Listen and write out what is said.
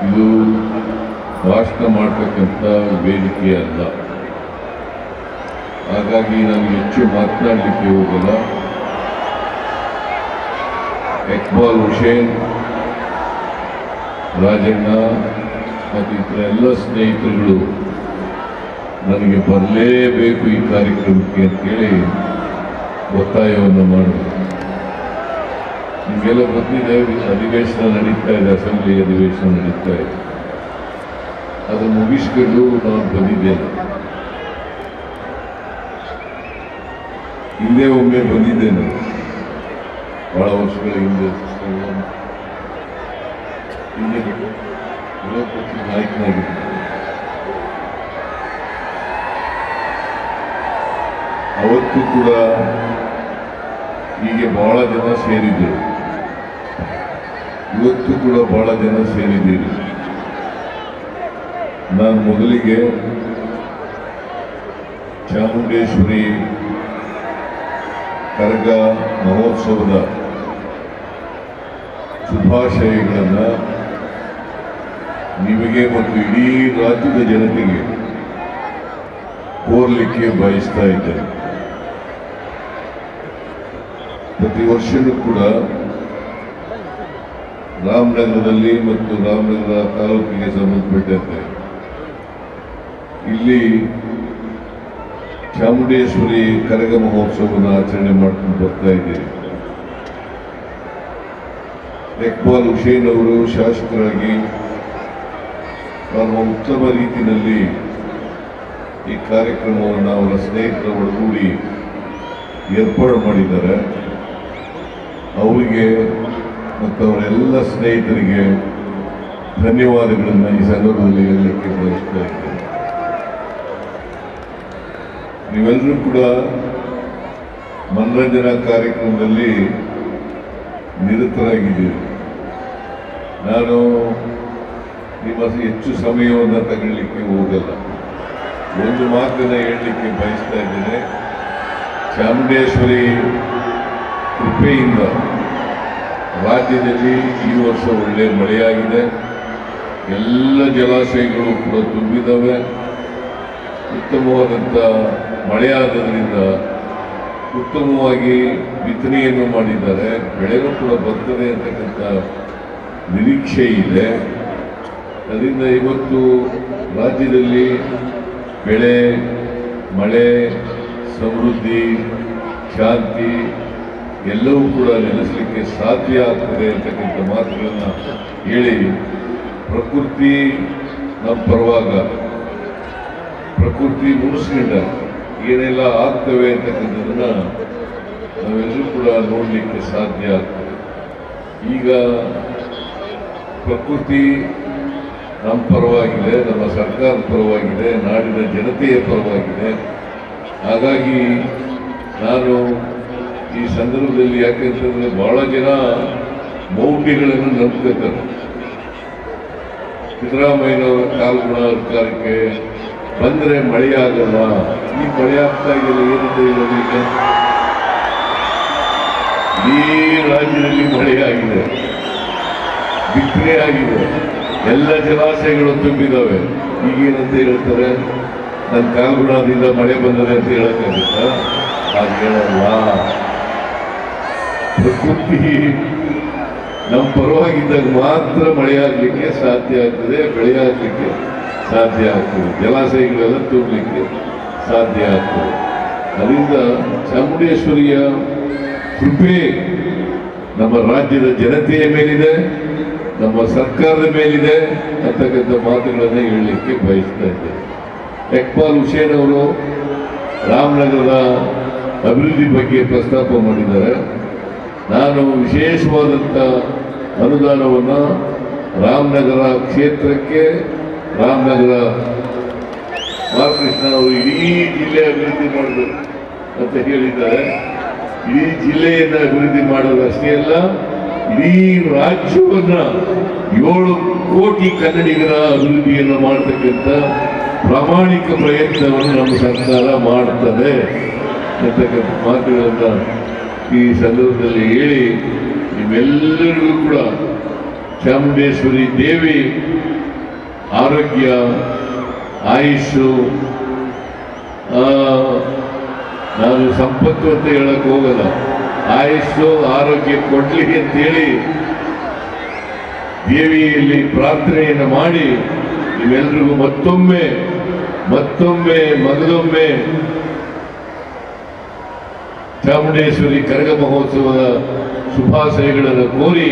ಇದು ಭಾಷಣ ಮಾಡತಕ್ಕಂಥ ವೇದಿಕೆ ಅಲ್ಲ. ಹಾಗಾಗಿ ನಾನು ಹೆಚ್ಚು ಮಾತನಾಡಲಿಕ್ಕೆ ಹೋಗಲ್ಲ. ಇಕ್ಬಾಲ್ ಹುಸೇನ್, ರಾಜಣ್ಣ ಮತ್ತು ಇತರ ಎಲ್ಲ ಸ್ನೇಹಿತರುಗಳು ನನಗೆ ಬರಲೇಬೇಕು ಈ ಕಾರ್ಯಕ್ರಮಕ್ಕೆ ಅಂತೇಳಿ ಒತ್ತಾಯವನ್ನು ಮಾಡಿದ್ರು. ನಿಮಗೆಲ್ಲ ಗೊತ್ತಿದೆ, ಅಧಿವೇಶನ ನಡೀತಾ ಇದೆ, ಅಸೆಂಬ್ಲಿ ಅಧಿವೇಶನ ನಡೀತಾ ಇದೆ. ಅದನ್ನು ಮುಗಿಸ್ಕೊಂಡು ನಾನು ಬಂದಿದ್ದೇನೆ. ಹಿಂದೆ ಒಮ್ಮೆ ಬಂದಿದ್ದೇನೆ, ಬಹಳ ವರ್ಷಗಳ ಹಿಂದೆ. ವಿರೋಧ ಪಕ್ಷದ ನಾಯಕನಾಗಿದ್ದೆ. ಅವತ್ತು ಕೂಡ ಹೀಗೆ ಬಹಳ ಜನ ಸೇರಿದ್ದರು, ಇವತ್ತು ಕೂಡ ಬಹಳ ಜನ ಸೇರಿದ್ದೀರಿ. ನಾನು ಮೊದಲಿಗೆ ಚಾಮುಂಡೇಶ್ವರಿ ಕರಗ ಮಹೋತ್ಸವದ ಶುಭಾಶಯಗಳನ್ನು ನಿಮಗೆ ಮತ್ತು ಇಡೀ ರಾಜ್ಯದ ಜನತೆಗೆ ಕೋರಲಿಕ್ಕೆ ಬಯಸ್ತಾ ಇದ್ದೇನೆ. ಪ್ರತಿ ವರ್ಷವೂ ಕೂಡ ರಾಮನಗರದಲ್ಲಿ ಮತ್ತು ರಾಮನಗರ ತಾಲೂಕಿಗೆ ಸಂಬಂಧಪಟ್ಟಂತೆ ಇಲ್ಲಿ ಚಾಮುಂಡೇಶ್ವರಿ ಕರಗ ಮಹೋತ್ಸವವನ್ನು ಆಚರಣೆ ಮಾಡ್ಕೊಂಡು ಬರ್ತಾ ಇದ್ದೀರಿ. ಇಕ್ಬಾಲ್ ಹುಸೇನ್ ಅವರು ಶಾಸಕರಾಗಿ ಬಹಳ ಉತ್ತಮ ರೀತಿಯಲ್ಲಿ ಈ ಕಾರ್ಯಕ್ರಮವನ್ನು ಅವರ ಸ್ನೇಹಿತರ ಒಳಗೂಡಿ ಏರ್ಪಾಡು ಮಾಡಿದ್ದಾರೆ. ಅವರಿಗೆ ಮತ್ತು ಅವರೆಲ್ಲ ಸ್ನೇಹಿತರಿಗೆ ಧನ್ಯವಾದಗಳನ್ನು ಈ ಸಂದರ್ಭದಲ್ಲಿ ಹೇಳಲಿಕ್ಕೆ ಬಯಸ್ತಾ ಇದ್ದೇನೆ. ನೀವೆಲ್ಲರೂ ಕೂಡ ಮನರಂಜನಾ ಕಾರ್ಯಕ್ರಮದಲ್ಲಿ ನಿರತರಾಗಿದ್ದೀರಿ. ನಾನು ನಿಮ್ಮ ಹೆಚ್ಚು ಸಮಯವನ್ನು ತಗೊಳ್ಳಿಕ್ಕೆ ಹೋಗಲ್ಲ. ಒಂದು ಮಾತನ್ನು ಹೇಳಲಿಕ್ಕೆ ಬಯಸ್ತಾ ಇದ್ದೇನೆ. ಚಾಮುಂಡೇಶ್ವರಿ ಕೃಪೆಯಿಂದ ರಾಜ್ಯದಲ್ಲಿ ಈ ವರ್ಷ ಒಳ್ಳೆ ಮಳೆಯಾಗಿದೆ. ಎಲ್ಲ ಜಲಾಶಯಗಳು ಕೂಡ ತುಂಬಿದವೆ. ಉತ್ತಮವಾದಂಥ ಮಳೆಯಾದ್ದರಿಂದ ಉತ್ತಮವಾಗಿ ಬಿತ್ತನೆಯನ್ನು ಮಾಡಿದ್ದಾರೆ. ಬೆಳೆನೂ ಕೂಡ ಬರ್ತದೆ ಅಂತಕ್ಕಂಥ ನಿರೀಕ್ಷೆ ಇದೆ. ಅದರಿಂದ ಇವತ್ತು ರಾಜ್ಯದಲ್ಲಿ ಬೆಳೆ, ಮಳೆ, ಸಮೃದ್ಧಿ, ಶಾಂತಿ ಎಲ್ಲವೂ ಕೂಡ ನೆಲೆಸಲಿಕ್ಕೆ ಸಾಧ್ಯ ಆಗ್ತದೆ ಅಂತಕ್ಕಂಥ ಮಾತುಗಳನ್ನು ಹೇಳಿ, ಪ್ರಕೃತಿ ನಮ್ಮ ಪರವಾಗ, ಪ್ರಕೃತಿ ಮುಗಿಸ್ಕೊಂಡ ಏನೆಲ್ಲ ಆಗ್ತವೆ ಅಂತಕ್ಕಂಥದ್ದನ್ನು ನಾವೆಲ್ಲರೂ ಕೂಡ ನೋಡಲಿಕ್ಕೆ ಸಾಧ್ಯ ಆಗ್ತದೆ. ಈಗ ಪ್ರಕೃತಿ ನಮ್ಮ ಪರವಾಗಿದೆ, ನಮ್ಮ ಸರ್ಕಾರದ ಪರವಾಗಿದೆ, ನಾಡಿನ ಜನತೆಯ ಪರವಾಗಿದೆ. ಹಾಗಾಗಿ ನಾನು ಈ ಸಂದರ್ಭದಲ್ಲಿ ಯಾಕೆಂತಂದ್ರೆ ಬಹಳ ಜನ ಮೌಢ್ಯಗಳನ್ನು ನಂಬ್ಕೊತಾರೆ. ಸಿದ್ದರಾಮಯ್ಯನವರ ಕಾಲ್ಗುಣ ಅಧಿಕಾರಕ್ಕೆ ಬಂದರೆ ಮಳೆಯಾಗಲ್ಲ. ಈ ಮಳೆ ಆಗ್ತಾ ಇದೆಯಲ್ಲ, ಏನಿದೆ ಈಗ ಈ ರಾಜ್ಯದಲ್ಲಿ ಮಳೆಯಾಗಿದೆ, ಬಿತ್ತನೆ ಆಗಿದೆ, ಎಲ್ಲ ಜಲಾಶಯಗಳು ತುಂಬಿದ್ದಾವೆ. ಈಗೇನಂತ ಹೇಳ್ತಾರೆ, ನನ್ನ ಕಾಲ್ಗುಣದಿಂದ ಮಳೆ ಬಂದರೆ ಅಂತ ಹೇಳಕ್ಕಾಗುತ್ತಾ? ಹಾಗೆ ಹೇಳಲ್ಲ. ಪ್ರಕೃತಿ ನಮ್ಮ ಪರವಾಗಿದ್ದಾಗ ಮಾತ್ರ ಮಳೆಯಾಗಲಿಕ್ಕೆ ಸಾಧ್ಯ ಆಗ್ತದೆ, ಬೆಳೆ ಆಗಲಿಕ್ಕೆ ಸಾಧ್ಯ ಆಗ್ತದೆ, ಜಲಾಶಯಗಳೆಲ್ಲ ತುಂಬಲಿಕ್ಕೆ ಸಾಧ್ಯ ಆಗ್ತದೆ. ಅದರಿಂದ ಚಾಮುಂಡೇಶ್ವರಿಯ ಕೃಪೆ ನಮ್ಮ ರಾಜ್ಯದ ಜನತೆಯ ಮೇಲಿದೆ, ನಮ್ಮ ಸರ್ಕಾರದ ಮೇಲಿದೆ ಅಂತಕ್ಕಂಥ ಮಾತುಗಳನ್ನು ಹೇಳಲಿಕ್ಕೆ ಬಯಸ್ತಾ ಇದ್ದೇನೆ. ಇಕ್ಬಾಲ್ ಹುಸೇನ್ ಅವರು ರಾಮನಗರದ ಅಭಿವೃದ್ಧಿ ಬಗ್ಗೆ ಪ್ರಸ್ತಾಪ ಮಾಡಿದ್ದಾರೆ. ನಾನು ವಿಶೇಷವಾದಂಥ ಅನುದಾನವನ್ನು ರಾಮನಗರ ಕ್ಷೇತ್ರಕ್ಕೆ, ರಾಮನಗರ ಬಾಲಕೃಷ್ಣ ಅವರು ಇಡೀ ಜಿಲ್ಲೆ ಅಭಿವೃದ್ಧಿ ಮಾಡಬೇಕು ಅಂತ ಹೇಳಿದ್ದಾರೆ. ಇಡೀ ಜಿಲ್ಲೆಯನ್ನು ಅಭಿವೃದ್ಧಿ ಮಾಡೋದು ಅಷ್ಟೇ ಅಲ್ಲ, ಇಡೀ ರಾಜ್ಯವನ್ನು 7 ಕೋಟಿ ಕನ್ನಡಿಗರ ಅಭಿವೃದ್ಧಿಯನ್ನು ಮಾಡತಕ್ಕಂಥ ಪ್ರಾಮಾಣಿಕ ಪ್ರಯತ್ನವನ್ನು ನಮ್ಮ ಸರ್ಕಾರ ಮಾಡ್ತದೆ ಅಂತಕ್ಕಂಥ ಮಾತುಗಳನ್ನು ಈ ಸಂದರ್ಭದಲ್ಲಿ ಹೇಳಿ, ನಿಮ್ಮೆಲ್ಲರಿಗೂ ಕೂಡ ಚಾಮುಂಡೇಶ್ವರಿ ದೇವಿ ಆರೋಗ್ಯ, ಆಯುಷು, ನಾನು ಸಂಪತ್ತು ಅಂತ ಹೇಳಕ್ ಹೋಗಲ್ಲ, ಆಯುಷು ಆರೋಗ್ಯ ಕೊಡ್ಲಿ ಅಂತೇಳಿ ದೇವಿಯಲ್ಲಿ ಪ್ರಾರ್ಥನೆಯನ್ನು ಮಾಡಿ ನೀವೆಲ್ಲರಿಗೂ ಮತ್ತೊಮ್ಮೆ ಮಗದೊಮ್ಮೆ ಚಾಮುಂಡೇಶ್ವರಿ ಕರಗ ಮಹೋತ್ಸವದ ಶುಭಾಶಯಗಳನ್ನು ಕೋರಿ